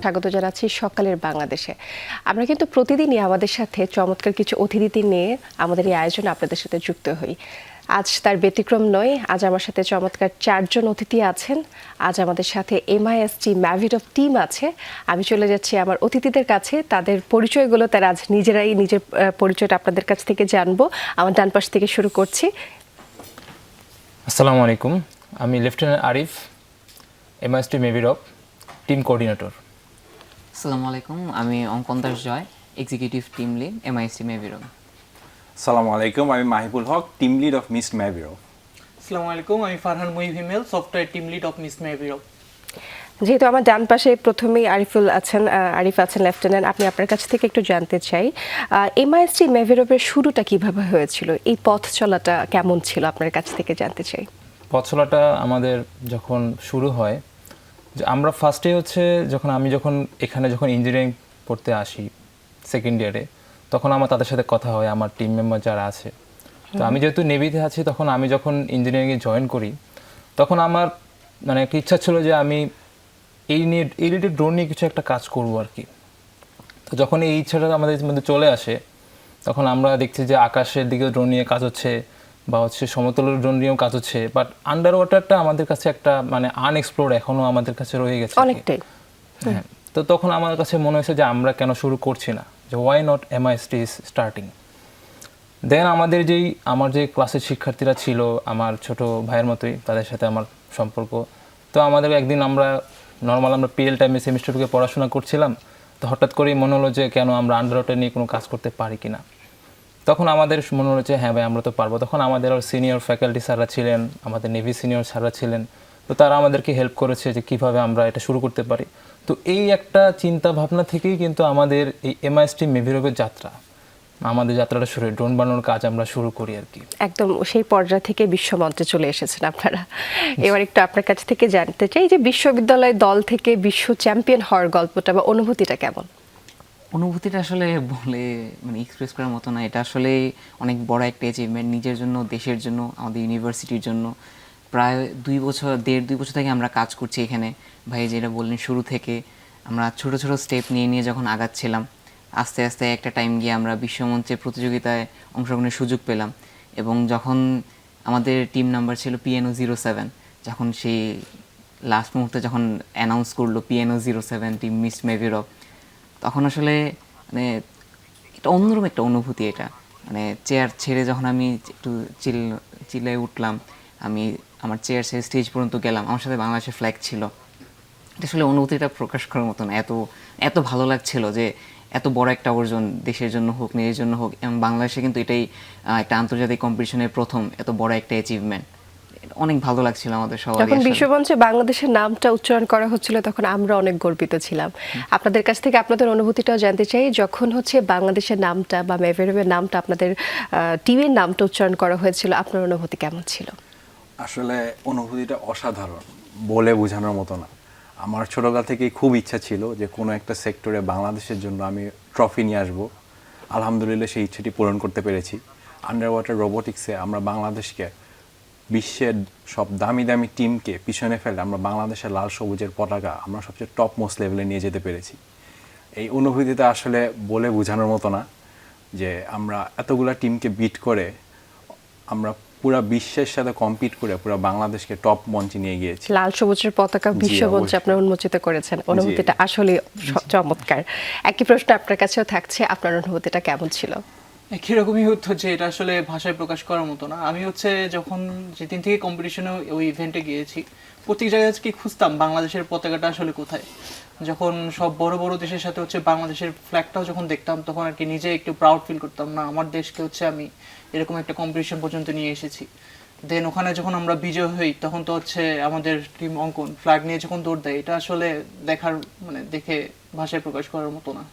স্বাগত জানাচ্ছি সকালের বাংলাদেশে। আমরা কিন্তু প্রতিদিনই আমাদের সাথে চমৎকার কিছু অতিথি নিয়ে আমাদের এই আয়োজনে আপনাদের সাথে যুক্ত হই। আজ তার ব্যতিক্রম নয়। আজ আমার সাথে চমৎকার 4 জন অতিথি আছেন। আজ আমাদের সাথে MIST ম্যাভিডপ টিম আছে। আমি চলে যাচ্ছি আমার অতিথিদের কাছে, তাদের পরিচয়গুলো তারা আজ নিজেরাই নিজের পরিচয়টা আপনাদের কাছ থেকে জানবো। আমার ডান পাশ থেকে শুরু করছি। আসসালামু আলাইকুম, আমি লেফটেন্যান্ট আরিফ, MIST ম্যাভিডপ টিম কোঅর্ডিনেটর। আসসালামু আলাইকুম, আমি Ankon Das Joy, executive team lead MIST ম্যাভিডপ। আসসালামু আলাইকুম, আমি Mahibul Haq, team lead of মিস ম্যাভিডপ। আসসালামু আলাইকুম, আমি Farhan Muhib Himel, software team lead of মিস ম্যাভিডপ। যেহেতু আমার ডান পাশে প্রথমেই আরিফ আছেন লেফটেন্যান্ট, আপনি আপনার কাছ থেকে একটু জানতে চাই MIST ম্যাভিডপের শুরুটা কিভাবে হয়েছিল, এই পথ চলাটা কেমন ছিল আপনার কাছ থেকে জানতে চাই। পথ চলাটা আমাদের যখন শুরু হয়, যে আমরা ফার্স্টে যখন এখানে ইঞ্জিনিয়ারিং পড়তে আসি সেকেন্ড ইয়ারে, তখন আমার তাদের সাথে কথা হয়, আমার টিম মেম্বার যারা আছে। তো আমি যেহেতু নেভিতে আছি, তখন আমি যখন ইঞ্জিনিয়ারিংয়ে জয়েন করি, তখন আমার একটা ইচ্ছা ছিল যে আমি এই রিলেটেড ড্রোন নিয়ে কিছু একটা কাজ করবো আর কি। তো যখন এই ইচ্ছাটা আমাদের মধ্যে চলে আসে, তখন আমরা দেখছি যে আকাশের দিকে ড্রোন নিয়ে কাজ হচ্ছে, বা সমতলের ড্রোন নিয়েও কাজ হচ্ছে, বাট আন্ডার ওয়াটারটা আমাদের কাছে একটা আনএক্সপ্লোর্ড এখনো আমাদের কাছে রয়ে গেছে অনেকটাই। হ্যাঁ, তো তখন আমার কাছে মনে হয়েছে যে আমরা কেন শুরু করছি না, যে why not MIST is starting. Then আমার যে ক্লাসের শিক্ষার্থীরা ছিল, আমার ছোট ভাইয়ের মতোই, তাদের সাথে আমার সম্পর্ক। তো আমাদের একদিন আমরা পিরিয়ড টাইমে সেমিস্টার টুকে পড়াশোনা করছিলাম, তো হঠাৎ করেই মনে হলো যে কেন আমরা আন্ডার ওয়াটার নিয়ে কোনো কাজ করতে পারি কিনা। তখন আমাদের মনে হলো যে হ্যাঁ ভাই, আমরা তো পারবো। তখন আমাদের সিনিয়র ফ্যাকাল্টি স্যাররা ছিলেন, আমাদের নেভি সিনিয়র স্যাররা ছিলেন, তো তারা আমাদেরকে হেল্প করেছে যে কীভাবে আমরা এটা শুরু করতে পারি। তো এই একটা চিন্তা ভাবনা থেকেই কিন্তু আমাদের এই MIST ম্যাভিডপের যাত্রাটা শুরু হয়। ড্রোন বানানোর কাজ আমরা শুরু করি আর কি। একদম সেই পর্যায় থেকে বিশ্বমঞ্চে চলে এসেছেন আপনারা। এবার একটু আপনার কাছ থেকে জানতে চাই যে বিশ্ববিদ্যালয় দল থেকে বিশ্ব চ্যাম্পিয়ন হওয়ার গল্পটা বা অনুভূতিটা কেমন? অনুভূতিটা আসলে বলে এক্সপ্রেস করার মতো না। এটা আসলে অনেক বড় একটা অ্যাচিভমেন্ট, নিজের জন্য, দেশের জন্য, আমাদের ইউনিভার্সিটির জন্য। প্রায় 1.5-2 বছর থেকে আমরা কাজ করছি এখানে। ভাই যেটা বললেন, শুরু থেকে আমরা ছোট ছোট স্টেপ নিয়ে যখন আগাচ্ছিলাম, আস্তে আস্তে একটা টাইম গিয়ে আমরা বিশ্বমঞ্চে প্রতিযোগিতায় অংশগ্রহণের সুযোগ পেলাম। এবং যখন আমাদের টিম নাম্বার ছিল PNO07, যখন সেই লাস্ট মুহূর্তে যখন অ্যানাউন্স করলো PNO07 টিম মিস ম্যাভিডপ, তখন আসলে এটা অন্যরকম একটা অনুভূতি। এটা চেয়ার ছেড়ে যখন আমি একটু চিল্লায় উঠলাম, আমি আমার চেয়ার ছেড়ে স্টেজ পর্যন্ত গেলাম, আমার সাথে বাংলাদেশের ফ্ল্যাগ ছিল। এটা আসলে অনুভূতিটা প্রকাশ করার মতো না। এত ভালো লাগছিল যে এত বড় একটা অর্জন, দেশের জন্য হোক, নিজের জন্য হোক, এবং বাংলাদেশে কিন্তু এটাই একটা আন্তর্জাতিক কম্পিটিশনের প্রথম এত বড় একটা অ্যাচিভমেন্ট। অনেক ভালো লাগছিল আমাদের সবাই। যখন বিশ্বমঞ্চে বাংলাদেশের নামটা উচ্চারণ করা হচ্ছিল, তখন আমরা অনেক গর্বিত ছিলাম। আপনাদের কাছ থেকে আপনাদের অনুভূতিটাও জানতে চাই। যখন বাংলাদেশের নামটা বা ম্যাভিডপের নামটা, আপনাদের টিমের নামটা উচ্চারণ করা হয়েছিল, আপনার অনুভূতি কেমন ছিল? আসলে অনুভূতিটা অসাধারণ, বলে বোঝানোর মতো না। আমার ছোটবেলা থেকেই খুব ইচ্ছা ছিল যে কোনো একটা সেক্টরে বাংলাদেশের জন্য আমি ট্রফি নিয়ে আসবো। আলহামদুলিল্লাহ সেই ইচ্ছাটি পূরণ করতে পেরেছি। আন্ডার ওয়াটার রোবোটিক্সে আমরা বাংলাদেশকে বিশ্বের সব দামি দামি টিমকে পিছনে ফেলে আমরা বাংলাদেশের লাল সবুজের পতাকা আমরা সবচেয়ে টপ মোস্ট লেভেলে নিয়ে যেতে পেরেছি। এই অনুভূতিটা আসলে বলে বোঝানোর মতো না, যে আমরা এতগুলা টিমকে বিট করে আমরা পুরো বিশ্বের সাথে কম্পিট করে পুরো বাংলাদেশকে টপ মঞ্চে নিয়ে গিয়েছি। লাল সবুজের পতাকা বিশ্বমঞ্চে আপনারা উন্মোচিত করেছেন, অনুভূতিটা আসলে চমৎকার। একই প্রশ্ন আপনার কাছেও থাকছে, আপনার অনুভূতিটা কেমন ছিল? একই রকমই উত্তর, যে এটা আসলে ভাষায় প্রকাশ করার মতো না। আমি যখন যেদিন থেকে কম্পিটিশনে ওই ইভেন্টে গিয়েছি, প্রত্যেক জায়গায় কি খুঁজতাম বাংলাদেশের পতাকাটা আসলে কোথায়। যখন সব বড় বড় দেশের সাথে বাংলাদেশের ফ্ল্যাগটাও যখন দেখতাম, তখন আর কি নিজে একটু প্রাউড ফিল করতাম, না আমার দেশকে আমি এরকম একটা কম্পিটিশন পর্যন্ত নিয়ে এসেছি। দেন ওখানে যখন আমরা বিজয় হই, তখন তো আমাদের টিম অঙ্কন ফ্ল্যাগ নিয়ে যখন দৌড় দেয়, এটা আসলে দেখে ভাষায় প্রকাশ করার মতো না।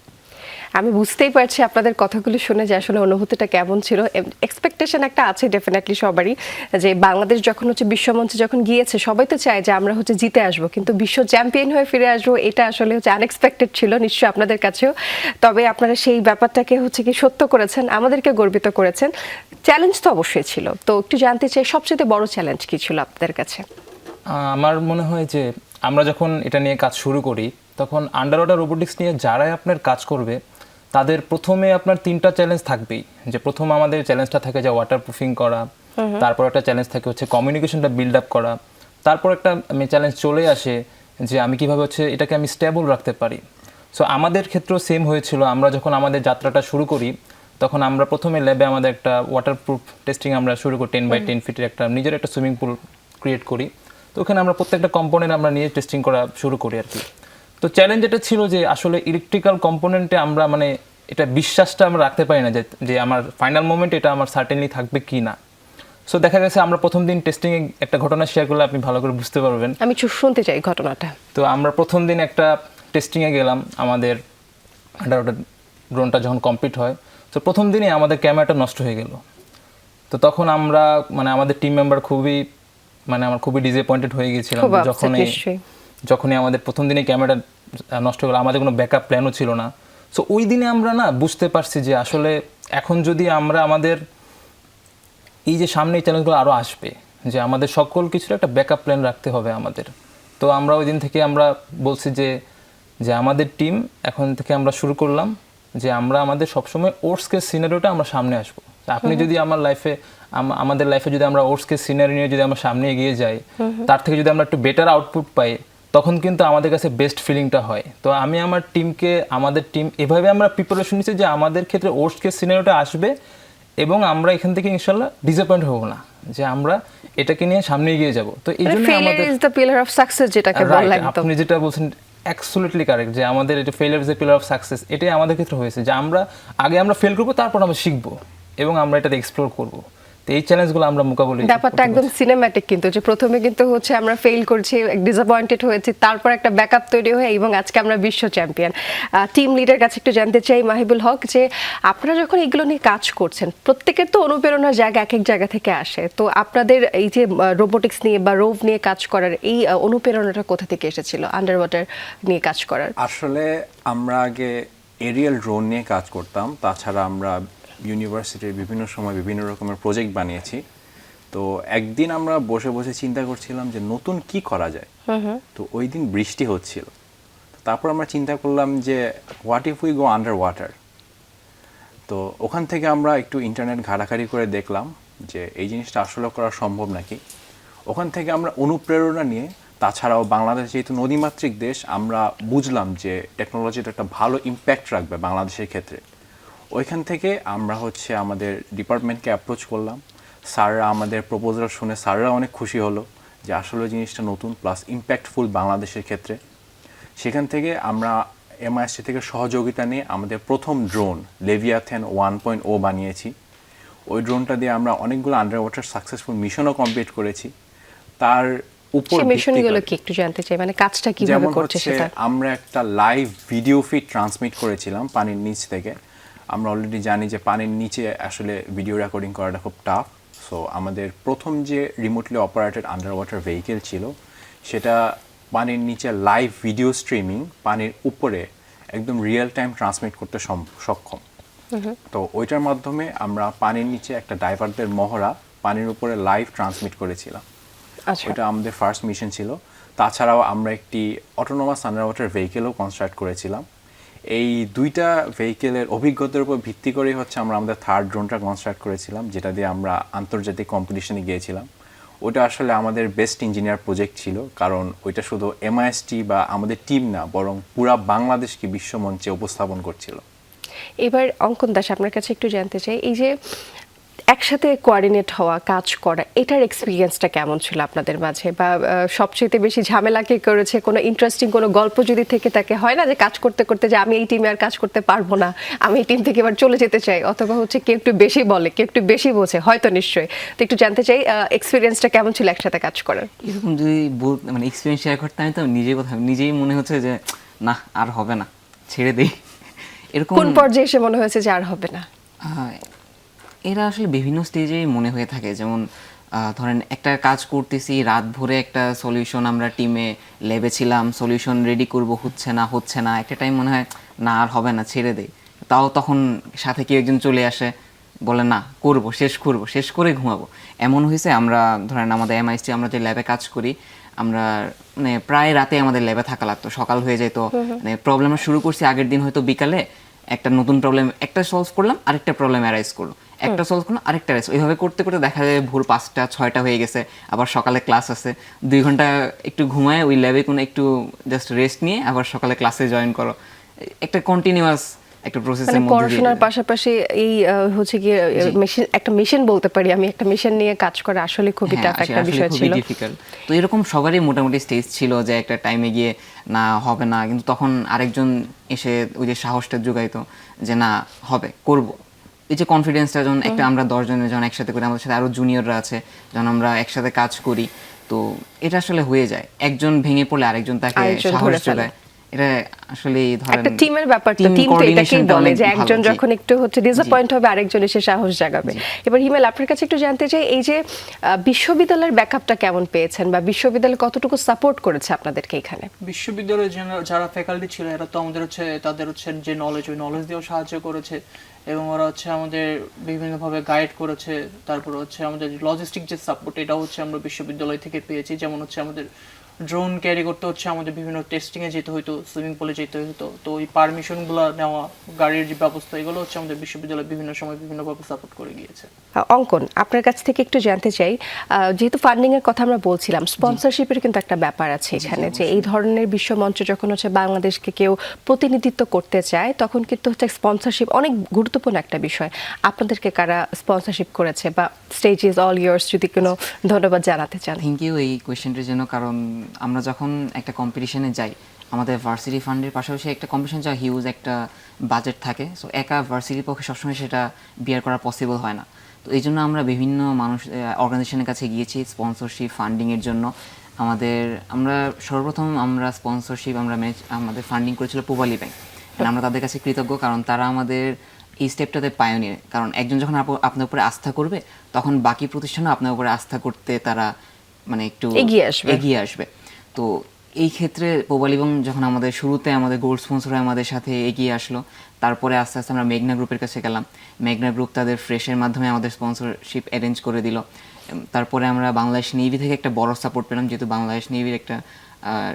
আমি বুঝতেই পারছি আপনাদের কথাগুলো শুনে যে আসলে অনুভূতিটা কেমন ছিল। এক্সপেকটেশন একটা আছে ডেফিনেটলি সবারই, যে বাংলাদেশ যখন বিশ্বমঞ্চে যখন গিয়েছে, সবাই তো চায় যে আমরা জিতে আসবো, কিন্তু বিশ্ব চ্যাম্পিয়ন হয়ে ফিরে আসবো, এটা আসলে আনএক্সপেক্টেড ছিল নিশ্চয়ই আপনাদের কাছেও। তবে আপনারা সেই ব্যাপারটাকে কি সত্য করেছেন, আমাদেরকে গর্বিত করেছেন। চ্যালেঞ্জ তো অবশ্যই ছিল, তো একটু জানতে চাই সবচেয়ে বড় চ্যালেঞ্জ কি ছিল আপনাদের কাছে? আমার মনে হয় যে আমরা যখন এটা নিয়ে কাজ শুরু করি, তখন আন্ডার ওয়াটার রোবোটিক্স নিয়ে যারাই আপনার কাজ করবে তাদের প্রথমে আপনার 3টা চ্যালেঞ্জ থাকবেই। যে প্রথম আমাদের চ্যালেঞ্জটা থাকে যে ওয়াটার প্রুফিং করা, তারপর একটা চ্যালেঞ্জ থাকে হচ্ছে কমিউনিকেশনটা বিল্ড আপ করা, তারপর একটা চ্যালেঞ্জ চলে আসে যে আমি কিভাবে হচ্ছে এটাকে আমি স্টেবল রাখতে পারি। সো আমাদের ক্ষেত্রেও সেম হয়েছিল। আমরা যখন আমাদের যাত্রাটা শুরু করি তখন আমরা প্রথমে ল্যাবে আমাদের একটা ওয়াটারপ্রুফ টেস্টিং আমরা শুরু করি, 10x10 ফিটের একটা নিজের একটা সুইমিং পুল ক্রিয়েট করি। তো ওখানে আমরা প্রত্যেকটা কম্পোনেন্ট আমরা নিয়ে টেস্টিং করা শুরু করি আর কি। তো চ্যালেঞ্জ এটা ছিল যে আসলে ইলেকট্রিক্যাল কম্পোনেন্টে আমরা মানে এটা বিশ্বাসটা আমরা রাখতে পারি না যে আমার ফাইনাল মোমেন্ট এটা আমার সার্টেনলি থাকবে কি না। সো দেখা গেছে আমরা প্রথম দিন টেস্টিংয়ে একটা ঘটনা শেয়ার করলে আপনি ভালো করে বুঝতে পারবেন। আমি শুনতে চাই ঘটনাটা। তো আমরা প্রথম দিন একটা টেস্টিংয়ে গেলাম, আমাদের আন্ডার ওয়াটার ড্রোনটা যখন কমপ্লিট হয়, তো প্রথম দিনই আমাদের ক্যামেরাটা নষ্ট হয়ে গেল। তো তখন আমরা মানে আমাদের টিম মেম্বার আমার খুবই ডিসঅ্যাপয়েন্টেড হয়ে গিয়েছিলাম খুব upset নিশ্চয়ই। যখনই আমাদের প্রথম দিনে ক্যামেরাটা নষ্ট হয়ে গেল, আমাদের কোনো ব্যাকআপ প্ল্যানও ছিল না। সো ওই দিনে আমরা না বুঝতে পারছি যে আসলে এখন যদি আমরা আমাদের এই যে সামনে এই চ্যালেঞ্জগুলো আরও আসবে, যে আমাদের সকল কিছুর একটা ব্যাকআপ প্ল্যান রাখতে হবে আমাদের। তো আমরা ওই দিন থেকে আমরা বলছি যে আমাদের টিম এখন থেকে আমরা শুরু করলাম যে আমরা আমাদের সবসময় ওর্স কেস সিনারিওটা আমরা সামনে আসবো। আপনি যদি আমাদের লাইফে যদি আমরা ওর্স কেস সিনারি নিয়ে যদি আমরা সামনে এগিয়ে যাই, তার থেকে যদি আমরা একটু বেটার আউটপুট পাই, তখন কিন্তু আমাদের কাছে বেস্ট ফিলিংটা হয়। তো আমি আমাদের টিম এভাবে আমরা প্রিপারেশন নিচ্ছি যে আমাদের ক্ষেত্রে ওর্স কেস সিনারিওটা আসবে এবং আমরা এখান থেকে ইনশাল্লাহ ডিসঅ্যাপয়েন্ট হব না, যে আমরা এটাকে নিয়ে সামনে এগিয়ে যাব। তো এই জন্য failure is the pillar of success যেটাকে বলা একদম। আপনি যেটা বলছেন অ্যাবসলিউটলি কারেক্ট, যে আমাদের এটা failure is the pillar of success. এটাই আমাদের ক্ষেত্রে হয়েছে যে আমরা ফেল করবো, তারপর আমরা শিখবো এবং আমরা এটাতে এক্সপ্লোর করবো। তো এই চ্যালেঞ্জগুলো আমরা মোকাবিলা ব্যাপারটা একদম সিনেম্যাটিক, কিন্তু যে প্রথমে কিন্তু হচ্ছে আমরা ফেল করছি, ডিসঅ্যাপয়েন্টেড হয়েছি, তারপর একটা ব্যাকআপ তৈরি হয়ে এবং আজকে আমরা বিশ্ব চ্যাম্পিয়ন। টিম লিডার কাছে একটু জানতে চাই মাহিবুল হক, যে আপনারা যখন এগুলো নিয়ে কাজ করছেন, প্রত্যেকের তো অনুপ্রেরণার জায়গা এক এক জায়গা থেকে আসে। তো আপনাদের এই যে রোবোটিক্স নিয়ে বা রোভ নিয়ে কাজ করার এই অনুপ্রেরণাটা কোথা থেকে এসেছিল আন্ডার ওয়াটার নিয়ে কাজ করার? আসলে আমরা আগে এরিয়াল ড্রোন নিয়ে কাজ করতাম, তাছাড়া আমরা ইউনিভার্সিটির বিভিন্ন সময় বিভিন্ন রকমের প্রজেক্ট বানিয়েছি। তো একদিন আমরা বসে বসে চিন্তা করছিলাম যে নতুন কি করা যায়। তো ওই দিন বৃষ্টি হচ্ছিল, তারপর আমরা চিন্তা করলাম যে what if we go under water. তো ওখান থেকে আমরা একটু ইন্টারনেট ঘাটাঘাটি করে দেখলাম যে এই জিনিসটা আসলে করা সম্ভব নাকি। ওখান থেকে আমরা অনুপ্রেরণা নিয়ে, তাছাড়াও বাংলাদেশ যেহেতু নদীমাতৃক দেশ, আমরা বুঝলাম যে টেকনোলজিটা একটা ভালো ইম্প্যাক্ট রাখবে বাংলাদেশের ক্ষেত্রে। ওইখান থেকে আমরা আমাদের ডিপার্টমেন্টকে অ্যাপ্রোচ করলাম। স্যাররা আমাদের প্রপোজাল শুনে স্যাররা অনেক খুশি হলো যে আসলে জিনিসটা নতুন প্লাস ইম্প্যাক্টফুল বাংলাদেশের ক্ষেত্রে। সেখান থেকে আমরা এমআইএসটি থেকে সহযোগিতা নিয়ে আমাদের প্রথম ড্রোন লেভিয়াথেন 1.0 বানিয়েছি। ওই ড্রোনটা দিয়ে আমরা অনেকগুলো আন্ডার ওয়াটার সাকসেসফুল মিশনও কমপ্লিট করেছি। তার উপর মিশনগুলো কি একটু জানতে চাই, মানে কাজটা কিভাবে করছে সেটা। আমরা একটা লাইভ ভিডিও ফিড ট্রান্সমিট করেছিলাম পানির নিচ থেকে। আমরা অলরেডি জানি যে পানির নিচে আসলে ভিডিও রেকর্ডিং করাটা খুব টাফ। সো আমাদের প্রথম যে remotely operated underwater vehicle ছিল, সেটা পানির নিচে লাইভ ভিডিও স্ট্রিমিং পানির উপরে একদম রিয়েল টাইম ট্রান্সমিট করতে সক্ষম। তো ওইটার মাধ্যমে আমরা পানির নিচে একটা ডাইভারদের মহড়া পানির উপরে লাইভ ট্রান্সমিট করেছিলাম। ওইটা আমাদের ফার্স্ট মিশন ছিল। তাছাড়াও আমরা একটি অটোনোমাস আন্ডার ওয়াটার ভেহিকেলও কনস্ট্রাক্ট করেছিলাম। এই দুইটা ভেহিকেলের অভিজ্ঞতার উপর ভিত্তি করেই আমরা আমাদের থার্ড ড্রোনটা কনস্ট্রাক্ট করেছিলাম, যেটা দিয়ে আমরা আন্তর্জাতিক কম্পিটিশনে গিয়েছিলাম। ওটা আসলে আমাদের বেস্ট ইঞ্জিনিয়ার প্রজেক্ট ছিল, কারণ ওইটা শুধু এমআইএসটি বা আমাদের টিম না, বরং পুরা বাংলাদেশকে বিশ্বমঞ্চে উপস্থাপন করছিল। এবার অঙ্কন দাস, আপনার কাছে একটু জানতে চাই, এই যে একসাথে কোঅর্ডিনেট হওয়া, কাজ করা, এটার এক্সপিরিয়েন্সটা কেমন ছিল আপনাদের মাঝে? বা সবচেয়ে বেশি ঝামেলা কে করেছে? কোনো ইন্টারেস্টিং কোনো গল্প যদি থেকে থাকে, হয় না যে কাজ করতে করতে যে আমি এই টিমে আর কাজ করতে পারবো না, আমি এই টিম থেকে এবার চলে যেতে চাই, অথবা কেউ একটু বেশি বলে, কেউ একটু বেশি বোঝে, হয়তো নিশ্চয়ই। তো একটু জানতে চাই এক্সপিরিয়েন্সটা কেমন ছিল একসাথে কাজ করার? এরকম যদি এক্সপিরিয়েন্স শেয়ার করতে, আমি তো নিজেই মনে হচ্ছে যে না, আর হবে না, ছেড়ে দেই। এরকম কোন পর্যায়ে এসে মনে হয়েছে যে আর হবে না? এরা আসলে বিভিন্ন স্টেজেই মনে হয়ে থাকে। যেমন ধরেন একটা কাজ করতেছি, রাত ভরে একটা সলিউশন আমরা টিমে ল্যাবে ছিলাম, সলিউশন রেডি করব, হচ্ছে না, একটা টাইম মনে হয় না আর হবে না, ছেড়ে দেই। তখন সাথে কেউ একজন চলে আসে বলে না করব, শেষ করে ঘুমাবো। এমন হয়েছে আমরা ধরেন আমাদের এমআইএসটি আমরা যে ল্যাবে কাজ করি, আমরা মানে প্রায় রাতে আমাদের ল্যাবে থাকা লাগতো, সকাল হয়ে যেত। মানে প্রবলেম শুরু করছি আগের দিন হয়তো বিকালে, একটা নতুন প্রবলেম একটা সলভ করলাম, আরেকটা প্রবলেম অ্যারাইজ করলো, একটা সলভ করলাম, আরেকটা অ্যারাইজ, ওইভাবে করতে করতে দেখা যায় ভোর 5টা 6টা হয়ে গেছে, আবার সকালে ক্লাস আছে, 2 ঘন্টা একটু ঘুমায় ওই ল্যাবে কোনো একটু জাস্ট রেস্ট নিয়ে আবার সকালে ক্লাসে জয়েন করো, একটা কন্টিনিউয়াস একটা প্রসেসের মানে মধ্যে দিয়ে পড়াশোনার যায়। পাশাপাশি এই হচ্ছে গিয়ে মেশিন, একটা মেশিন বলতে পারি আমি, একটা মেশিন নিয়ে কাজ করা আসলে খুবই হ্যাঁ, টাফ একটা আসলে বিষয় খুবই ছিল। ডিফিকাল্ট। তো এরকম সবারই মোটামুটি স্টেজ ছিল যে একটা টাইমে গিয়ে না হবে না, কিন্তু তখন আরেকজন এসে ওই যে সাহসটা জোগাইতো যে না হবে, করব। এই যে কনফিডেন্সটা যখন একটা আমরা 10 জনের যখন একসাথে করি, আমাদের সাথে আরো জুনিয়ররা আছে, যখন আমরা একসাথে কাজ করি, তো এটা আসলে হয়ে যায়। একজন ভেঙে পড়লে আরেকজন তাকে আরেকজন সাহস ধরে ফেলে। যোগায়। এটা আসলে ধরেন একটা টিমের ব্যাপার, তো team টিম তো এটাকেই coordination-টা বলে অনেক যে ভালো, একজন জি। যখন একটু হচ্ছে ডিসঅ্যাপয়েন্ট হবে আরেকজন এসে সাহস জাগাবে। এবার হিমেল, আপনার কাছে একটু জানতে চাই, এই যে বিশ্ববিদ্যালয়ের ব্যাকআপটা কেমন পেয়েছেন বা বিশ্ববিদ্যালয় কতটুকু সাপোর্ট করেছে আপনাদেরকে এখানে? বিশ্ববিদ্যালয়ে যারা ফ্যাকাল্টি ছিল এরা তো আমাদের তাদের যে নলেজ, ওই নলেজ দিয়েও সাহায্য করেছে, এবং ওরা আমাদের বিভিন্নভাবে গাইড করেছে। তারপর আমাদের লজিস্টিক যে সাপোর্ট, এটা আমরা বিশ্ববিদ্যালয় থেকে পেয়েছি। যেমন আমাদের ড্রোন ক্যারি করতে আমাদের বিভিন্ন টেস্টিং এ যেতে হতো, সুইমিং পুলে যেতে হতো, তো ওই পারমিশনগুলো নেওয়া, গাড়ির যে ব্যবস্থা, এগুলো আমাদের বিশ্ববিদ্যালয় বিভিন্ন সময় বিভিন্নভাবে সাপোর্ট করে গিয়েছে। অঙ্কন, আপনার কাছ থেকে একটু জানতে চাই, যেহেতু ফান্ডিং এর কথা আমরা বলছিলাম, স্পন্সরশিপের কিন্তু একটা ব্যাপার আছে এখানে, যে এই ধরনের বিশ্বমঞ্চ যখন বাংলাদেশকে কেউ প্রতিনিধিত্ব করতে চায়, তখন কিন্তু স্পন্সরশিপ অনেক গুরুত্বপূর্ণ একটা বিষয়। আপনাদেরকে কারা স্পন্সরশিপ করেছে, বা স্টেজ ইজ অল ইয়ার্স, যদি কোনো ধন্যবাদ জানাতে চান। থ্যাংক ইউ এই কোয়েশ্চেনটার জন্য। কারণ আমরা যখন একটা কম্পিটিশনে যাই, আমাদের ভার্সিটি ফান্ডের পাশাপাশি একটা কম্পিটিশন যা হিউজ একটা বাজেট থাকে, সো একা ভার্সিটির পক্ষে সবসময় সেটা বিয়ার করা পসিবল হয় না। তো এই জন্য আমরা বিভিন্ন মানুষ অর্গানাইজেশনের কাছে গিয়েছি স্পন্সরশিপ ফান্ডিংয়ের জন্য। আমরা সর্বপ্রথম স্পন্সরশিপ আমাদের ফান্ডিং করেছিল পূবালী ব্যাংক। আমরা তাদের কাছে কৃতজ্ঞ, কারণ তারা আমাদের এই স্টেপটাতে পায়োনিয়ার। কারণ একজন যখন আপনার উপরে আস্থা করবে, তখন বাকি প্রতিষ্ঠানও আপনার উপরে আস্থা করতে তারা মানে একটু এগিয়ে আসবে। তো এই ক্ষেত্রে পূবালী ব্যাংক যখন আমাদের শুরুতে আমাদের গোল্ড স্পন্সর হয়ে আমাদের সাথে এগিয়ে আসলো, তারপরে আস্তে আস্তে আমরা মেঘনা গ্রুপের কাছে গেলাম। মেঘনা গ্রুপ তাদের ফ্রেশের মাধ্যমে আমাদের স্পন্সরশিপ অ্যারেঞ্জ করে দিল। তারপরে আমরা বাংলাদেশ নেভি থেকে একটা বড় সাপোর্ট পেলাম, যেহেতু বাংলাদেশ নেভির একটা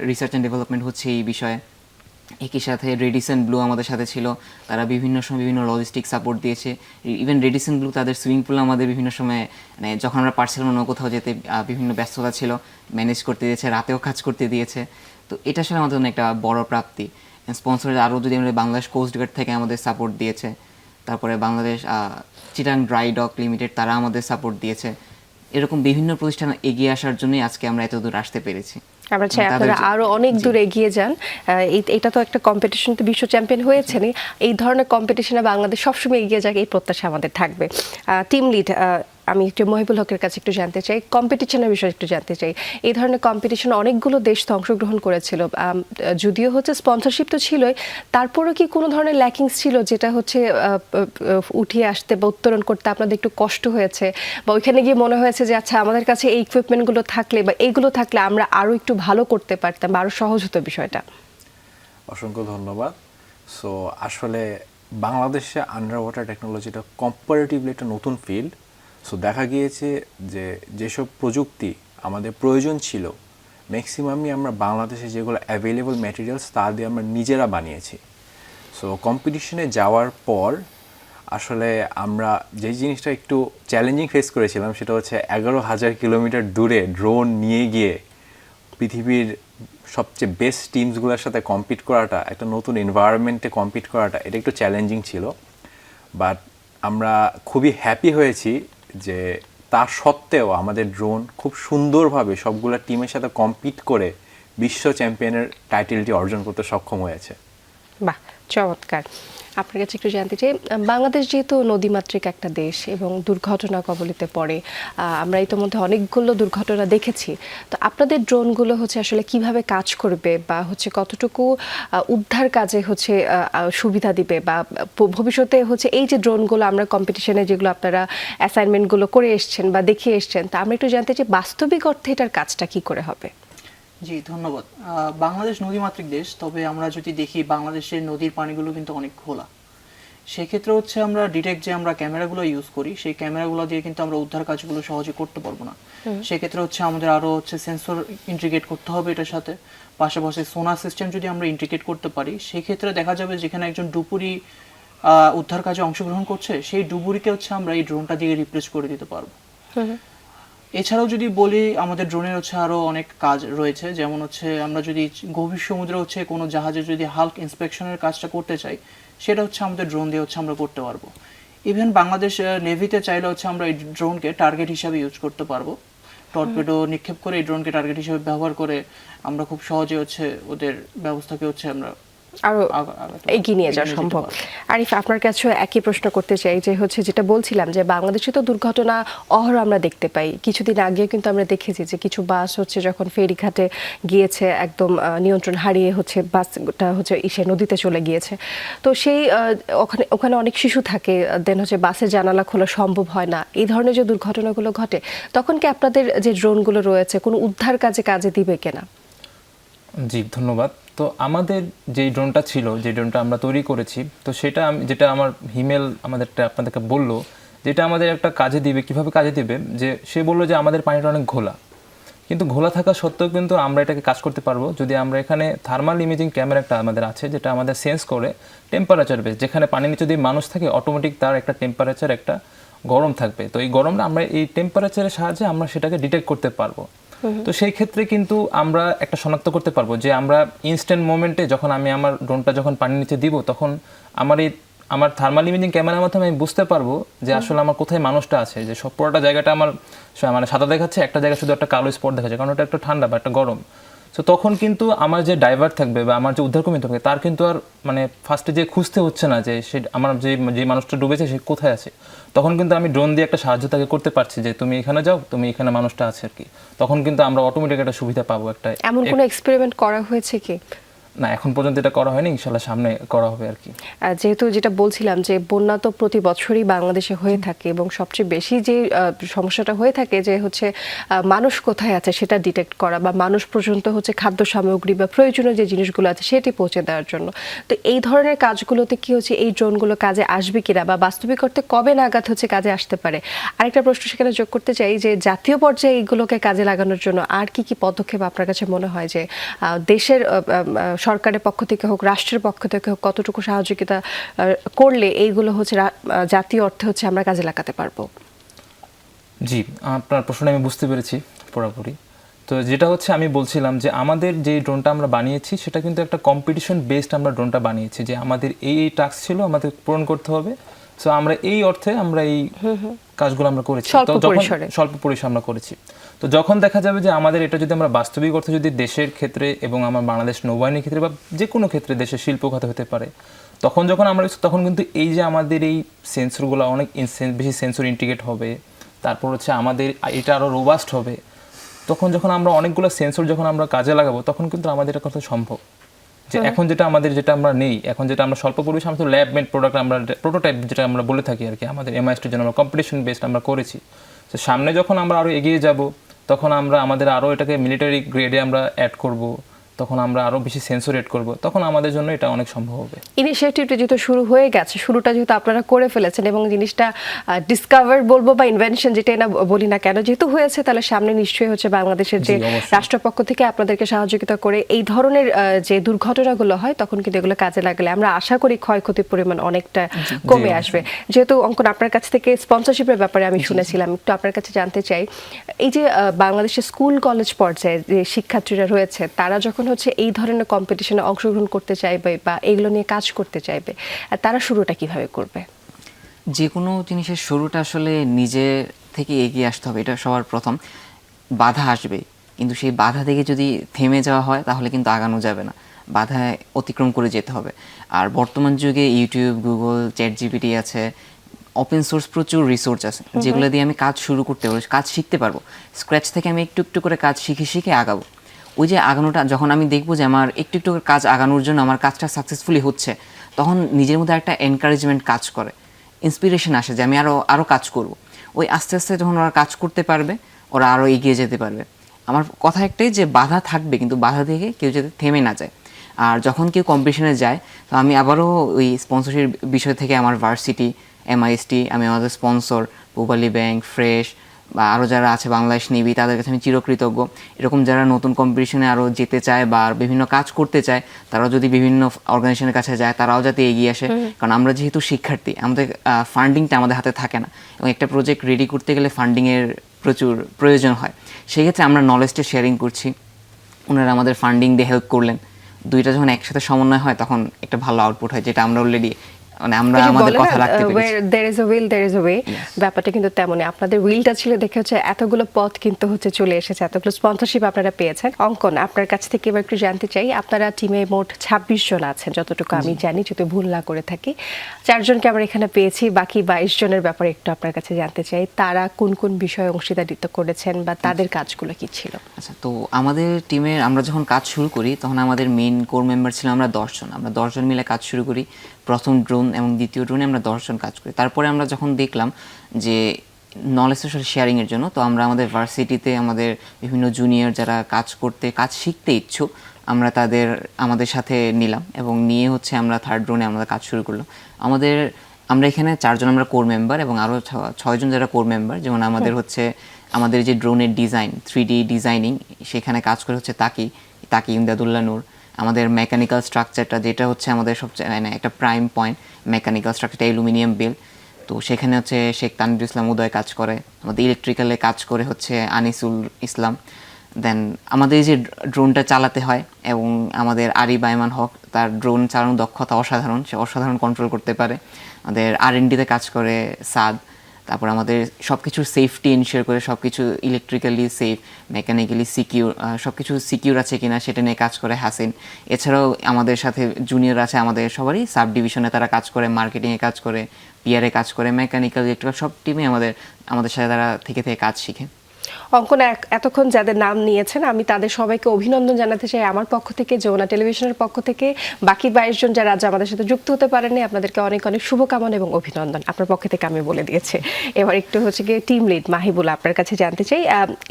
রিসার্চ অ্যান্ড ডেভেলপমেন্ট হচ্ছে এই বিষয়ে। একই সাথে রেডিসন ব্লু আমাদের সাথে ছিল, তারা বিভিন্ন সময় বিভিন্ন লজিস্টিক সাপোর্ট দিয়েছে। ইভেন রেডিসন ব্লু তাদের সুইমিং পুল আমাদের বিভিন্ন সময়, মানে যখন আমরা পারছিলাম না কোথাও যেতে, বিভিন্ন ব্যস্ততা ছিল, ম্যানেজ করতে দিয়েছে, রাতেও কাজ করতে দিয়েছে। তো এটা আসলে আমাদের জন্য একটা বড় প্রাপ্তি। স্পন্সরের আরও যদি আমরা বাংলাদেশ কোস্ট গার্ড থেকে আমাদের সাপোর্ট দিয়েছে, তারপরে Bangladesh Chittagong dry doc limited তারা আমাদের সাপোর্ট দিয়েছে। এরকম বিভিন্ন প্রতিষ্ঠান এগিয়ে আসার জন্যই আজকে আমরা এত দূর আসতে পেরেছি। আমরা চাই আপনারা আরো অনেক দূর এগিয়ে যান। এটা তো একটা কম্পিটিশন, তো বিশ্ব চ্যাম্পিয়ন হয়েছেনই, এই ধরনের কম্পিটিশনে বাংলাদেশ সবসময় এগিয়ে যাক, এই প্রত্যাশা আমাদের থাকবে। টিম লিড, আমি একটু মহিবুল হকের কাছে একটু জানতে চাই, কম্পিটিশনের বিষয়ে একটু জানতে চাই। এই ধরনের কম্পিটিশনে অনেকগুলো দেশ তো অংশগ্রহণ করেছিল, যদিও স্পন্সরশিপ তো ছিলই, তারপরেও কি কোনো ধরনের ল্যাকিংস ছিল যেটা উঠিয়ে আসতে বা উত্তরণ করতে আপনাদের একটু কষ্ট হয়েছে, বা ওইখানে গিয়ে মনে হয়েছে যে আচ্ছা আমাদের কাছে এই ইকুইপমেন্টগুলো থাকলে বা এইগুলো থাকলে আমরা আরো একটু ভালো করতে পারতাম বা আরো সহজ হতো বিষয়টা? অসংখ্য ধন্যবাদ। সো আসলে বাংলাদেশে আন্ডার ওয়াটার টেকনোলজিটা কম্পারেটিভলি একটা নতুন ফিল্ড। সো দেখা গিয়েছে যে যেসব প্রযুক্তি আমাদের প্রয়োজন ছিল, ম্যাক্সিমামই আমরা বাংলাদেশে যেগুলো অ্যাভেলেবল ম্যাটেরিয়ালস তা দিয়ে আমরা নিজেরা বানিয়েছি। সো কম্পিটিশনে যাওয়ার পর আসলে আমরা যে জিনিসটা একটু চ্যালেঞ্জিং ফেস করেছিলাম, সেটা হচ্ছে 11,000 কিলোমিটার দূরে ড্রোন নিয়ে গিয়ে পৃথিবীর সবচেয়ে বেস্ট টিমসগুলোর সাথে কম্পিট করাটা, একটা নতুন এনভায়রনমেন্টে কম্পিট করাটা, এটা একটু চ্যালেঞ্জিং ছিল। বাট আমরা খুবই হ্যাপি হয়েছি যে তার সত্ত্বেও আমাদের ড্রোন খুব সুন্দরভাবে সবগুলো টিমের সাথে কম্পিট করে বিশ্ব চ্যাম্পিয়নের টাইটেলটি অর্জন করতে সক্ষম হয়েছে। বাহ, চমৎকার। আপনার কাছে একটু জানতে চাই, বাংলাদেশ যেহেতু নদীমাতৃক একটা দেশ এবং দুর্ঘটনা কবলিতে পড়ে, আমরা ইতিমধ্যে অনেকগুলো দুর্ঘটনা দেখেছি, তো আপনাদের ড্রোনগুলো আসলে কিভাবে কাজ করবে বা কতটুকু উদ্ধার কাজে সুবিধা দিবে, বা ভবিষ্যতে এই যে ড্রোনগুলো আমরা কম্পিটিশনে যেগুলো আপনারা অ্যাসাইনমেন্টগুলো করে এসছেন বা দেখিয়ে এসছেন, তা আমরা একটু জানতে চাই বাস্তবিক অর্থে এটার কাজটা কি করে হবে? জি, ধন্যবাদ। বাংলাদেশ নদীমাতৃক দেশ, তবে আমরা যদি দেখি বাংলাদেশের নদীর পানিগুলো কিন্তু অনেক ঘোলা, সেক্ষেত্রে হচ্ছে আমরা ডিরেক্ট যে আমরা ক্যামেরাগুলো ইউজ করি সেই ক্যামেরাগুলো দিয়ে কিন্তু আমরা উদ্ধার কাজগুলো সহজে করতে পারবো না। সেক্ষেত্রে হচ্ছে আমাদের আরো হচ্ছে সেন্সর ইন্টিগ্রেট করতে হবে এটার সাথে, পাশাপাশি সোনার সিস্টেম যদি আমরা ইন্টিগ্রেট করতে পারি সেক্ষেত্রে দেখা যাবে যেখানে একজন ডুবুরি উদ্ধার কাজে অংশগ্রহণ করছে সেই ডুবুরিকে হচ্ছে আমরা এই ড্রোনটা দিয়ে রিপ্লেস করে দিতে পারবো। এছাড়াও যদি বলি আমাদের ড্রোনের হচ্ছে আরো অনেক কাজ রয়েছে, যেমন হচ্ছে আমরা যদি গভীর সমুদ্রে হচ্ছে কোনো জাহাজে যদি হাল্ক ইন্সপেকশনের কাজটা করতে চাই সেটা হচ্ছে আমাদের ড্রোন দিয়ে হচ্ছে আমরা করতে পারবো। ইভেন বাংলাদেশ নেভিতে চাইলে হচ্ছে আমরা এই ড্রোনকে টার্গেট হিসাবে ইউজ করতে পারবো, টর্পেডো নিক্ষেপ করে এই ড্রোনকে টার্গেট হিসেবে ব্যবহার করে আমরা খুব সহজে হচ্ছে ওদের ব্যবস্থাকে হচ্ছে আমরা আরো এগিয়ে নিয়ে যাওয়া যেতে সম্ভব। পারবো। আরিফ, আপনার কাছে একই প্রশ্ন করতে চাই যে হচ্ছে যেটা বলছিলাম যে বাংলাদেশে তো দুর্ঘটনা অহরহ আমরা দেখতে পাই। কিছুদিন আগেও কিন্তু আমরা দেখেছি যে কিছু বাস হচ্ছে যখন ফেরিঘাটে গিয়েছে একদম নিয়ন্ত্রণ হারিয়ে হচ্ছে বাসটা হচ্ছে নদীতে চলে গিয়েছে। তো সেই ওখানে অনেক শিশু থাকে, দেন হচ্ছে বাসের জানালা খোলা সম্ভব হয় না, এই ধরনের যে দুর্ঘটনাগুলো ঘটে তখন কি আপনাদের যে ড্রোনগুলো রয়েছে কোনো উদ্ধার কাজে দিবে কিনা? জি ধন্যবাদ। তো আমাদের যে ড্রোনটা ছিল, যে ড্রোনটা আমরা তৈরি করেছি, তো সেটা যেটা আমার হিমেল আমাদেরটা আপনাদেরকে বললো, যেটা আমাদের একটা কাজে দিবে। কিভাবে কাজে দিবে, যে সে বললো যে আমাদের পানিটা অনেক ঘোলা, কিন্তু ঘোলা থাকা সত্ত্বেও কিন্তু আমরা এটাকে কাজ করতে পারবো যদি আমরা এখানে থার্মাল ইমেজিং ক্যামেরা একটা আমাদের আছে, যেটা আমাদের সেন্স করে টেম্পারেচার বেস, যেখানে পানির নিচে যদি মানুষ থাকে অটোমেটিক তার একটা টেম্পারেচার একটা গরম থাকবে। তো এই গরমটা আমরা এই টেম্পারেচারের সাহায্যে আমরা সেটাকে ডিটেক্ট করতে পারবো। তো সেই ক্ষেত্রে কিন্তু আমরা একটা শনাক্ত করতে পারবো যে আমরা ইনস্ট্যান্ট মোমেন্টে যখন আমি আমার ড্রোনটা যখন পানির নিচে দিব তখন আমার থার্মাল ইমেজিং ক্যামেরার মাধ্যমে আমি বুঝতে পারবো যে আসলে আমার কোথায় মানুষটা আছে, যে সব পুরোটা জায়গাটা আমার মানে সাদা দেখাচ্ছে, একটা জায়গায় শুধু একটা কালো স্পট দেখাচ্ছে, কারণ ওটা একটা ঠান্ডা বা একটা গরম। তো তখন কিন্তু আমার যে ড্রাইভার থাকবে বা আমার যে উদ্ধারকর্মী থাকবে তার কিন্তু আর মানে ফার্স্টে যে খুঁজতে হচ্ছে না যে সে আমার যে মানুষটা ডুবেছে সে কোথায় আছে। তখন কিন্তু আমি ড্রোন দিয়ে একটা সাহায্য তাকে করতে পারছি যে তুমি এখানে যাও, তুমি এখানে মানুষটা আছে আর কি। তখন কিন্তু আমরা অটোমেটিক একটা সুবিধা পাবো। একটা এমন কোনো এক্সপেরিমেন্ট করা হয়েছে কি? না, এখন পর্যন্ত এটা করা হয়নি, ইনশাল্লাহ সামনে করা হবে আর কি। যেহেতু যেটা বলছিলাম যে বন্যা তো প্রতি বছরই বাংলাদেশে হয়ে থাকে এবং সবচেয়ে বেশি যে সমস্যাটা হয়ে থাকে যে হচ্ছে মানুষ কোথায় আছে সেটা ডিটেক্ট করা বা মানুষ পর্যন্ত হচ্ছে খাদ্য সামগ্রী বা প্রয়োজনীয় যে জিনিসগুলো আছে সেটি পৌঁছে দেওয়ার জন্য। তো এই ধরনের কাজগুলোতে কি হচ্ছে এই ড্রোনগুলো কাজে আসবে কিনা বা বাস্তবিক অর্থে কবে নাগাদ হচ্ছে কাজে আসতে পারে? আরেকটা প্রশ্ন সেখানে যোগ করতে চাই যে জাতীয় পর্যায়ে এইগুলোকে কাজে লাগানোর জন্য আর কি কি পদক্ষেপ আপনার কাছে মনে হয় যে দেশের সরকারের পক্ষ থেকে হোক রাষ্ট্রের পক্ষ থেকে হোক কতটুকু সহযোগিতা করলে এইগুলো হচ্ছে জাতীয় অর্থে হচ্ছে আমরা কাজে লাগাতে পারবো? জি, আপনার প্রশ্নটা আমি বুঝতে পেরেছি পুরোপুরি। তো যেটা হচ্ছে আমি বলছিলাম যে আমাদের যে ড্রোনটা আমরা বানিয়েছি সেটা কিন্তু একটা কম্পিটিশন বেসড আমরা ড্রোনটা বানিয়েছি, যে আমাদের এই টাস্ক ছিল আমাদের পূরণ করতে হবে। সো আমরা এই অর্থে আমরা এই কাজগুলো আমরা করেছি, স্বল্প পরিসরে আমরা করেছি। তো যখন দেখা যাবে যে আমাদের এটা যদি আমরা বাস্তবিক অর্থে যদি দেশের ক্ষেত্রে এবং আমার বাংলাদেশ নৌবাহিনীর ক্ষেত্রে বা যে কোনো ক্ষেত্রে দেশের শিল্প খাতে হতে পারে, যখন আমরা তখন কিন্তু এই যে আমাদের এই সেন্সরগুলো অনেক বেশি সেন্সর ইন্টিগ্রেট হবে, তারপর হচ্ছে আমাদের এটা আরও রোবাস্ট হবে। যখন আমরা অনেকগুলো সেন্সর যখন আমরা কাজে লাগাবো তখন কিন্তু আমাদের এটা করতে সম্ভব। যে এখন যেটা আমরা নেই, এখন যেটা আমরা স্বল্প পরিবেশে আমরা ল্যাব মেড প্রোডাক্ট, আমরা প্রোটোটাইপ যেটা আমরা বলে থাকি আর কি, আমাদের এমআইএসটির জন্য আমরা কম্পিটিশন বেসড আমরা করেছি। তো সামনে যখন আমরা আরও এগিয়ে যাব তখন আমাদের আরও এটাকে মিলিটারি গ্রেডে আমরা অ্যাড করব, তখন আমরা আরো বেশি সেন্সর এড করব, তখন আমাদের জন্য এটা অনেক সম্ভব হবে। ইনিশিয়েটিভটা যেহেতু শুরু হয়ে গেছে, শুরুটা যেহেতু আপনারা করে ফেলেছেন এবং জিনিসটা ডিসকভার বলবো বা ইনভেনশন যেটাই না বলি না কেন, যেহেতু হয়েছে তাহলে সামনে নিশ্চয়ই হচ্ছে বাংলাদেশের যে রাষ্ট্রপক্ষ থেকে আপনাদেরকে সহযোগিতা করে এই ধরনের যে দুর্ঘটনাগুলো হয় তখন কিন্তু এগুলো কাজে লাগালে আমরা আশা করি ক্ষয়ক্ষতির পরিমাণ অনেকটা কমে আসবে। যেহেতু অঙ্কন আপনার কাছ থেকে স্পন্সরশিপের ব্যাপারে আমি শুনেছিলাম, একটু আপনার কাছে জানতে চাই, এই যে বাংলাদেশের স্কুল কলেজ পর্যায়ে যে শিক্ষার্থীরা রয়েছে তারা যখন হচ্ছে এই ধরনের কম্পিটিশনে অংশগ্রহণ করতে চাইবে বা এগুলো নিয়ে কাজ করতে চাইবে, তারা শুরুটা কিভাবে করবে? যে কোনো জিনিসের শুরুটা আসলে নিজে থেকে এগিয়ে আসতে হবে, এটা সবার প্রথম। বাধা আসবে, কিন্তু সেই বাধা থেকে যদি থেমে যাওয়া হয় তাহলে কিন্তু আগানো যাবে না, বাধা অতিক্রম করে যেতে হবে। আর বর্তমান যুগে ইউটিউব, গুগল, চ্যাটজিপিটি আছে, ওপেন সোর্স প্রচুর রিসোর্স আছে যেগুলো দিয়ে আমি কাজ শুরু করতে পারবো, কাজ শিখতে পারবো। স্ক্র্যাচ থেকে আমি একটু একটু করে কাজ শিখে আগাবো। ওই যে আগানোটা, যখন আমি দেখবো যে আমার একটু একটু কাজ আগানোর জন্য আমার কাজটা সাকসেসফুলি হচ্ছে, তখন নিজের মধ্যে একটা এনকারেজমেন্ট কাজ করে, ইন্সপিরেশন আসে যে আমি আরও কাজ করব। ওই আস্তে আস্তে যখন ওরা কাজ করতে পারবে ওরা আরও এগিয়ে যেতে পারবে। আমার কথা একটাই যে বাধা থাকবে, কিন্তু বাধা থেকে কেউ যাতে থেমে না যায়। আর যখন কেউ কম্পিটিশনে যায়, তো আমি আবারও ওই স্পন্সরশিপ বিষয় থেকে আমার ভার্সিটি, MIST, আমি আমাদের স্পন্সর পূবালী ব্যাংক, ফ্রেশ বা আরও যারা আছে বাংলাদেশ নেভি, তাদের কাছে আমি চিরকৃতজ্ঞ। এরকম যারা নতুন কম্পিটিশনে আরও যেতে চায় বা বিভিন্ন কাজ করতে চায়, তারাও যদি বিভিন্ন অর্গানাইজেশনের কাছে যায়, তারাও যাতে এগিয়ে আসে। কারণ আমরা যেহেতু শিক্ষার্থী, আমাদের ফান্ডিংটা আমাদের হাতে থাকে না, এবং একটা প্রজেক্ট রেডি করতে গেলে ফান্ডিংয়ের প্রচুর প্রয়োজন হয়। সেক্ষেত্রে আমরা নলেজটা শেয়ারিং করছি, ওনারা আমাদের ফান্ডিং দিয়ে হেল্প করলেন। দুইটা যখন একসাথে সমন্বয় হয় তখন একটা ভালো আউটপুট হয়, যেটা আমরা অলরেডি মানে আমরা আমাদের কথা রাখতে পেরেছি। there is a will there is a way, ব্যাপারটা কিন্তু তেমনই। আপনাদের উইলটা ছিল দেখে হচ্ছে এতগুলো পথ কিন্তু হচ্ছে চলে এসেছে, এতগুলো স্পন্সরশিপ আপনারা পেয়েছেন। অঙ্কন, আপনার কাছ থেকে এবার একটু জানতে চাই, আপনারা টিমে মোট 26 জন আছেন যতটুকু আমি জানি, যদি ভুল না করে থাকি। 4 জনকে আমরা এখানে পেয়েছি, বাকি 22 জনের ব্যাপারে একটু আপনার কাছে জানতে চাই, তারা কোন কোন বিষয়ে অংশীদারিত্ব করেছেন বা তাদের কাজগুলো কি ছিল? আচ্ছা, তো আমাদের টিমের আমরা যখন কাজ শুরু করি তখন আমাদের মেইন কোর মেম্বার ছিল আমরা 10 জন। আমরা 10 জন মিলে কাজ শুরু করি। প্রথম ড্রোন এবং দ্বিতীয় ড্রোনে আমরা 10 জন কাজ করি। তারপরে আমরা যখন দেখলাম যে নলেজ সোশ্যাল শেয়ারিংয়ের জন্য, তো আমরা আমাদের ভার্সিটিতে আমাদের বিভিন্ন জুনিয়র যারা কাজ শিখতে ইচ্ছুক, আমরা আমাদের সাথে নিলাম এবং নিয়ে হচ্ছে আমরা থার্ড ড্রোনে আমরা কাজ শুরু করলাম। আমরা এখানে 4 জন আমরা কোর মেম্বার এবং আরও 6 জন যারা কোর মেম্বার, যেমন আমাদের যে ড্রোনের ডিজাইন 3D ডিজাইনিং, সেখানে কাজ করে হচ্ছে তাকি ইমদাদুল্লাহ নূর। আমাদের মেকানিক্যাল স্ট্রাকচারটা, যেটা হচ্ছে আমাদের সবচেয়ে একটা প্রাইম পয়েন্ট, মেকানিক্যাল স্ট্রাকচারটা অ্যালুমিনিয়াম বেল, তো সেখানে হচ্ছে শেখ তানভীর ইসলাম উদয় কাজ করে। আমাদের ইলেকট্রিক্যালে কাজ করে হচ্ছে আনিসুল ইসলাম। দেন আমাদের যে ড্রোনটা চালাতে হয়, এবং আমাদের আরিফ আয়মান হক, তার ড্রোন চালানোর দক্ষতা অসাধারণ, সে অসাধারণ কন্ট্রোল করতে পারে। আমাদের R&Dতে কাজ করে সাদ। তারপর আমাদের সব কিছুর সেফটি এনশিওর করে, সব কিছু ইলেকট্রিক্যালি সেফ, মেকানিক্যালি সিকিউর, সব কিছু সিকিউর আছে কিনা সেটা নিয়ে কাজ করে হাসিন। এছাড়াও আমাদের সাথে জুনিয়র আছে, আমাদের সবারই সাব ডিভিশনে তারা কাজ করে, মার্কেটিংয়ে কাজ করে, PR-এ কাজ করে, মেকানিক্যাল, ইলেকট্রিক্যাল, সব টিমে আমাদের সাথে তারা থেকে কাজ শিখে। অঙ্কন, এতক্ষণ যাদের নাম নিয়েছেন আমি তাদের সবাইকে অভিনন্দন জানাতে চাই আমার পক্ষ থেকে, যমুনা টেলিভিশনের পক্ষ থেকে। বাকি 22 জন যারা আজ আমাদের সাথে যুক্ত হতে পারেননি, আপনাদেরকে অনেক অনেক শুভকামনা এবং অভিনন্দন আপনার পক্ষ থেকে আমি বলে দিয়েছি। এবার একটু হচ্ছে গিয়ে টিম লিড মাহিবুল, আপনার কাছে জানতে চাই,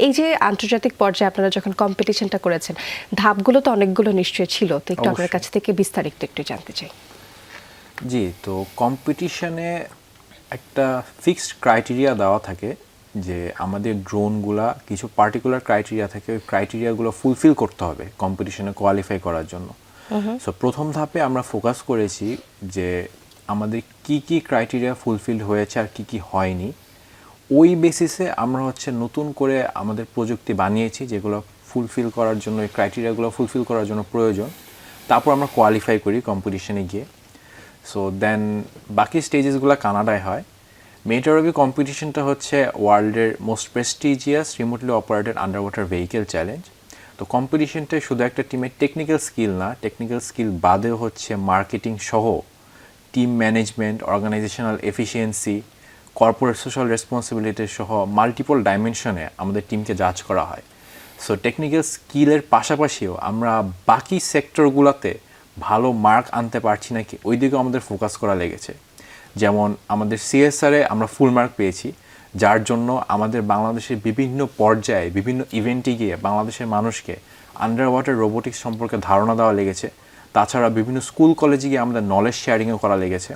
এই যে আন্তর্জাতিক পর্যায়ে আপনারা যখন কম্পিটিশনটা করেছেন, ধাপগুলো তো অনেকগুলো নিশ্চয়ই ছিল, তো একটু আপনার কাছ থেকে বিস্তারিত একটু জানতে চাই। জি, তো কম্পিটিশনে একটা ফিক্সড ক্রাইটেরিয়া দেওয়া থাকে যে আমাদের ড্রোনগুলা কিছু পার্টিকুলার ক্রাইটেরিয়া থাকে, ওই ক্রাইটেরিয়াগুলো ফুলফিল করতে হবে কম্পিটিশনে কোয়ালিফাই করার জন্য। সো প্রথম ধাপে আমরা ফোকাস করেছি যে আমাদের কি কি ক্রাইটেরিয়া ফুলফিল হয়েছে আর কি কি হয়নি। ওই বেসিসে আমরা হচ্ছে নতুন করে আমাদের প্রযুক্তি বানিয়েছি যেগুলো ফুলফিল করার জন্য, এই ক্রাইটেরিয়াগুলো ফুলফিল করার জন্য প্রয়োজন। তারপর আমরা কোয়ালিফাই করি কম্পিটিশনে গিয়ে। সো দেন বাকি স্টেজেসগুলো কানাডায় হয়। মেজর অফ কম্পিটিশনটা হচ্ছে ওয়ার্ল্ডের most prestigious remotely operated underwater vehicle challenge. তো কম্পিটিশনটা শুধু একটা টিমের টেকনিক্যাল স্কিল না, টেকনিক্যাল স্কিল বাদেও হচ্ছে মার্কেটিং সহ team management, organisational efficiency, corporate social responsibility সহ মাল্টিপল ডাইমেনশনে আমাদের টিমকে জাজ করা হয়। সো টেকনিক্যাল স্কিলের পাশাপাশিও আমরা বাকি সেক্টরগুলোতে ভালো মার্ক আনতে পারছি নাকি ওই দিকেও আমাদের ফোকাস করা লেগেছে। যেমন আমাদের CSR-এ আমরা ফুল মার্ক পেয়েছি, যার জন্য আমাদের বাংলাদেশের বিভিন্ন পর্যায়ে বিভিন্ন ইভেন্টে গিয়ে বাংলাদেশের মানুষকে আন্ডার ওয়াটার রোবোটিক্স সম্পর্কে ধারণা দেওয়া লেগেছে। তাছাড়া বিভিন্ন স্কুল কলেজে গিয়ে আমাদের নলেজ শেয়ারিংও করা লেগেছে।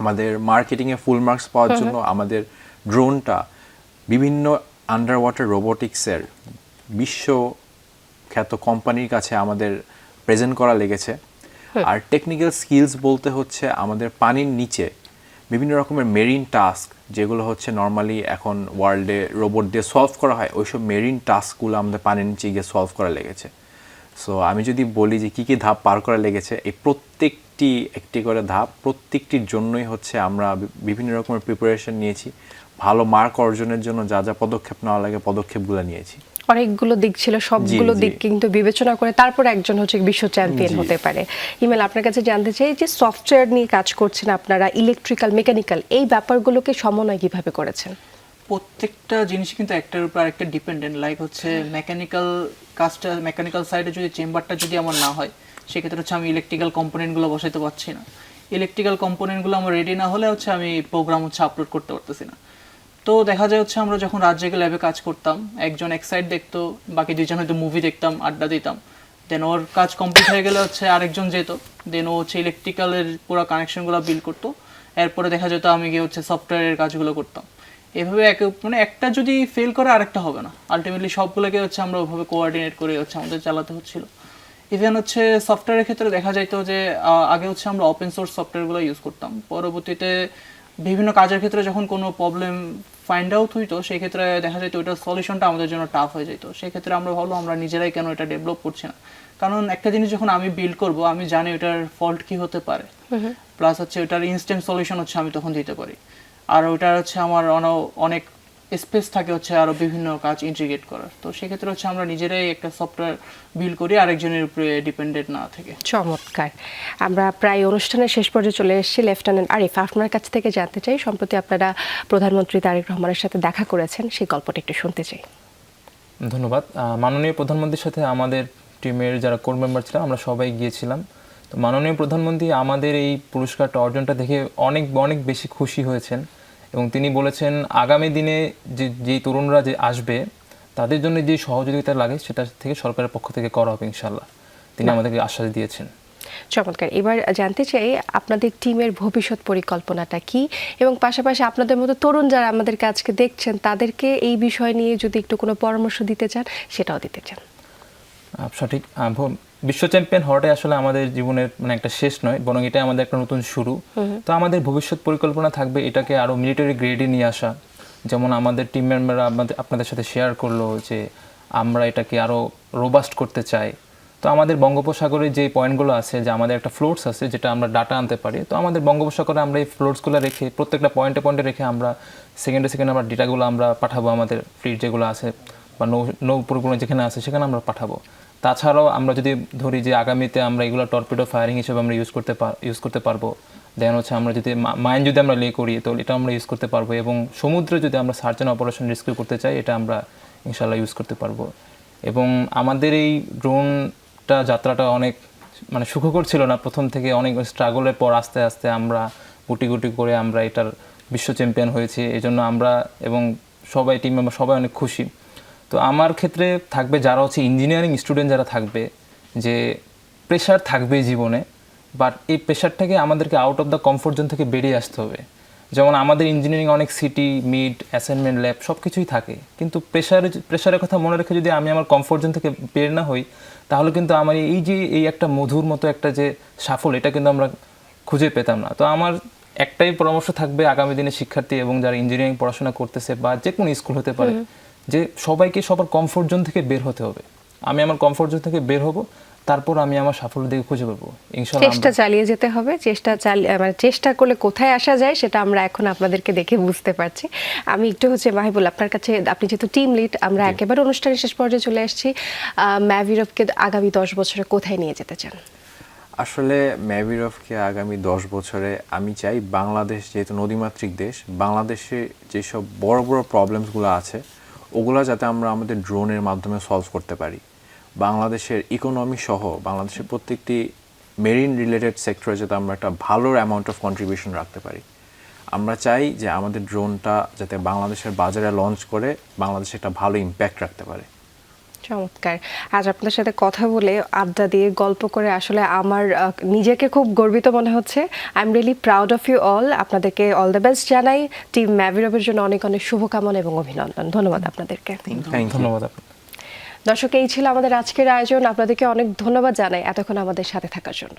আমাদের মার্কেটিংয়ে ফুল মার্কস পাওয়ার জন্য আমাদের ড্রোনটা বিভিন্ন আন্ডার ওয়াটার রোবোটিক্সের বিশ্বখ্যাত কোম্পানির কাছে আমাদের প্রেজেন্ট করা লেগেছে। আর টেকনিক্যাল স্কিলস বলতে হচ্ছে আমাদের পানির নিচে বিভিন্ন রকমের মেরিন টাস্ক, যেগুলো হচ্ছে নর্মালি এখন ওয়ার্ল্ডে রোবট দিয়ে সলভ করা হয়, ওইসব মেরিন টাস্কগুলো আমাদের পানির নিচে গিয়ে সলভ করা লেগেছে। সো আমি যদি বলি যে কী কী ধাপ পার করা লেগেছে, এই একটি করে ধাপ, প্রত্যেকটির জন্যই হচ্ছে আমরা বিভিন্ন রকমের প্রিপারেশন নিয়েছি। ভালো মার্ক অর্জনের জন্য যা যা পদক্ষেপ নেওয়া লাগে পদক্ষেপগুলো নিয়েছি। অনেকগুলো দিক ছিল, সবগুলো দিক কিন্তু বিবেচনা করে তারপর একজন হচ্ছে বিশ্ব চ্যাম্পিয়ন হতে পারে। হিমেল, আপনার কাছে জানতে চাই যে সফটওয়্যার নিয়ে কাজ করছেন আপনারা, ইলেকট্রিক্যাল, মেকানিক্যাল, এই ব্যাপারগুলোকে সমন্বয় কিভাবে করেছেন? প্রত্যেকটা জিনিস কিন্তু একটার উপর আরেকটা ডিপেন্ডেন্ট। লাইক হচ্ছে মেকানিক্যাল কাজটা, মেকানিক্যাল সাইডে যদি চেম্বারটা যদি আমার না হয়, সেক্ষেত্রে হচ্ছে আমি ইলেকট্রিক্যাল কম্পোনেন্টগুলো বসাইতে পারছি না। ইলেকট্রিক্যাল কম্পোনেন্টগুলো আমার রেডি না হলে হচ্ছে আমি প্রোগ্রাম হচ্ছে আপলোড করতে পারতেছি না। তো দেখা যায় হচ্ছে আমরা যখন রাত জেগে ল্যাবে কাজ করতাম, একজন এক সাইড দেখতো, বাকি দুইজন হয়তো মুভি দেখতাম, আড্ডা দিতাম। দেন ওর কাজ কমপ্লিট হয়ে গেলে হচ্ছে আরেকজন যেত, দেন ও হচ্ছে ইলেকট্রিক্যালের পুরো কানেকশনগুলো বিল্ড করতো, এরপরে দেখা যেত আমি গিয়ে হচ্ছে সফটওয়্যারের কাজগুলো করতাম। এভাবে মানে একটা যদি ফেল করে আরেকটা হবে না, আলটিমেটলি সবগুলোকে হচ্ছে আমরা ওভাবে কোঅর্ডিনেট করে হচ্ছে আমাদের চালাতে হচ্ছিল। ইভেন হচ্ছে সফটওয়্যারের ক্ষেত্রে দেখা যাইতো যে আগে হচ্ছে আমরা ওপেন সোর্স সফটওয়্যারগুলো ইউজ করতাম, পরবর্তীতে বিভিন্ন কাজের ক্ষেত্রে যখন কোনো প্রবলেম ফাইন্ড আউট হইতো সেই ক্ষেত্রে দেখা যেত ওইটার সলিউশনটা আমাদের জন্য টাফ হয়ে যেত। সেই ক্ষেত্রে আমরা ভাবলাম আমরা নিজেরাই কেন এটা ডেভেলপ করছি না, কারণ একটা জিনিস যখন আমি বিল্ড করব আমি জানি ওটার ফল্ট কি হতে পারে, প্লাস হচ্ছে ওটার ইনস্ট্যান্ট সলিউশন হচ্ছে আমি তখন দিতে পারি, আর ওটার হচ্ছে আমার অনেক স্পেস থাকে হচ্ছে আরো বিভিন্ন কাজ ইন্টিগ্রেট করার। তো সেক্ষেত্রে হচ্ছে আমরা নিজেরাই একটা সফটওয়্যার বিল্ড করি আরেকজনের উপরে ডিপেন্ডেন্ট না থেকে। চমৎকার। আমরা প্রায় অনুষ্ঠানের শেষ পর্যায়ে চলে এসেছি। লেফটেন্যান্ট আরিফ, আপনার কাছ থেকে জানতে চাই, সম্প্রতি আপনারা প্রধানমন্ত্রী তারেক রহমানের সাথে দেখা করেছেন, সেই গল্পটা একটু শুনতে চাই। ধন্যবাদ। মাননীয় প্রধানমন্ত্রীর সাথে আমাদের টিমের যারা কোর মেম্বার ছিলাম আমরা সবাই গিয়েছিলাম। তো মাননীয় প্রধানমন্ত্রী আমাদের এই পুরস্কারটা অর্জনটা দেখে অনেক অনেক বেশি খুশি হয়েছেন এবং তিনি বলেছেন আগামী দিনে যে তরুণরা যে আসবে তাদের জন্য যে সহযোগিতা লাগে সেটা থেকে সরকারের পক্ষ থেকে করা হবে ইনশাল্লাহ, তিনি আমাদেরকে আশ্বাস দিয়েছেন। চমৎকার। এবার জানতে চাই আপনাদের টিমের ভবিষ্যৎ পরিকল্পনাটা কি, এবং পাশাপাশি আপনাদের মতো তরুণ যারা আমাদের কাজকে দেখছেন তাদেরকে এই বিষয় নিয়ে যদি একটু কোনো পরামর্শ দিতে চান সেটাও দিতে চান। সঠিক। বিশ্ব চ্যাম্পিয়ন হওয়াটাই আসলে আমাদের জীবনের মানে একটা শেষ নয়, বরং এটা আমাদের একটা নতুন শুরু। তো আমাদের ভবিষ্যৎ পরিকল্পনা থাকবে এটাকে আরও মিলিটারি গ্রেডে নিয়ে আসা, যেমন আমাদের টিম মেম্বাররা আপনাদের সাথে শেয়ার করলো যে আমরা এটাকে আরও রোবাস্ট করতে চাই। তো আমাদের বঙ্গোপসাগরে যে পয়েন্টগুলো আছে, যে আমাদের একটা ফ্লোটস আছে যেটা আমরা ডাটা আনতে পারি, তো আমাদের বঙ্গোপসাগরে আমরা এই ফ্লোটসগুলো রেখে প্রত্যেকটা পয়েন্টে পয়েন্টে রেখে আমরা সেকেন্ডে আমরা ডেটাগুলো আমরা পাঠাবো আমাদের ফ্লিট যেগুলো আছে বা নৌপরিগুলো যেখানে আছে সেখানে আমরা পাঠাবো। তাছাড়াও আমরা যদি ধরি যে আগামীতে আমরা এগুলো টর্পিডো ফায়ারিং হিসেবে আমরা ইউজ করতে পারবো, দেন হচ্ছে আমরা যদি মাইন যদি আমরা লে করি তো এটা আমরা ইউজ করতে পারবো, এবং সমুদ্রে যদি আমরা সার্চ অ্যান্ড অপারেশন রেস্কিউ করতে চাই এটা আমরা ইনশাল্লাহ ইউজ করতে পারবো। এবং আমাদের এই ড্রোনটা যাত্রাটা অনেক মানে সুখকর ছিল না, প্রথম থেকে অনেক স্ট্রাগলের পর আস্তে আস্তে আমরা গুটি গুটি করে আমরা এটার বিশ্ব চ্যাম্পিয়ন হয়েছি। এই জন্য আমরা এবং সবাই টিম মেম্বার সবাই অনেক খুশি। তো আমার ক্ষেত্রে থাকবে যারা হচ্ছে ইঞ্জিনিয়ারিং স্টুডেন্ট যারা থাকবে, যে প্রেশার থাকবে জীবনে, বাট এই প্রেশারটাকে আমাদেরকে out of the comfort zone থেকে বেরিয়ে আসতে হবে। যেমন আমাদের ইঞ্জিনিয়ারিং অনেক সিটি মিড অ্যাসাইনমেন্ট ল্যাব সব কিছুই থাকে, কিন্তু প্রেশারের কথা মনে রেখে যদি আমি আমার কমফোর্ট জোন থেকে বের না হই তাহলে কিন্তু আমার এই একটা মধুর মতো একটা যে সাফল্য এটা কিন্তু আমরা খুঁজে পেতাম না। তো আমার একটাই পরামর্শ থাকবে আগামী দিনে শিক্ষার্থী এবং যারা ইঞ্জিনিয়ারিং পড়াশোনা করতেছে বা যে কোনো স্কুল হতে পারে, যে সবাইকে সবার কমফোর্ট জোন থেকে বের হতে হবে। আমি আমার কমফোর্ট জোন থেকে বের হব, তারপর আমি আমার সাফল্য দিকে খুঁজে পাবো ইনশাআল্লাহ। চেষ্টা চালিয়ে যেতে হবে, চেষ্টা করলে কোথায় আসা যায় সেটা আমরা এখন আপনাদেরকে দেখে বুঝতে পারছি। আমি একটু হচ্ছে মাহিবুল আপনার কাছে, আপনি যেহেতু টিম লিড, আমরা একেবারে অনুষ্ঠানের শেষ পর্যায়ে চলে এসেছি, ম্যাভিরভকে আগামী 10 বছরে কোথায় নিয়ে যেতে চান? আসলে ম্যাভিরভকে আগামী 10 বছরে আমি চাই বাংলাদেশ যেহেতু নদীমাতৃক দেশ, বাংলাদেশে যেসব বড় বড় প্রবলেমসগুলো আছে ওগুলো যাতে আমরা আমাদের ড্রোনের মাধ্যমে সলভ করতে পারি। বাংলাদেশের ইকোনমি সহ বাংলাদেশের প্রত্যেকটি মেরিন রিলেটেড সেক্টরে যাতে আমরা একটা ভালো অ্যামাউন্ট অফ কন্ট্রিবিউশন রাখতে পারি। আমরা চাই যে আমাদের ড্রোনটা যাতে বাংলাদেশের বাজারে লঞ্চ করে বাংলাদেশে একটা ভালো ইম্প্যাক্ট রাখতে পারে। চমৎকার। আজ আপনার সাথে কথা বলে, আড্ডা দিয়ে, গল্প করে আসলে আমার নিজেকে খুব গর্বিত মনে হচ্ছে। I am really proud of you all. আপনাদেরকে অল দ্য বেস্ট জানাই। টিম ম্যাভিরভের জন্য অনেক অনেক শুভকামনা এবং অভিনন্দন। ধন্যবাদ আপনাদেরকে। ধন্যবাদ। দর্শক, এই ছিল আমাদের আজকের আয়োজন। আপনাদেরকে অনেক ধন্যবাদ জানাই এতক্ষণ আমাদের সাথে থাকার জন্য।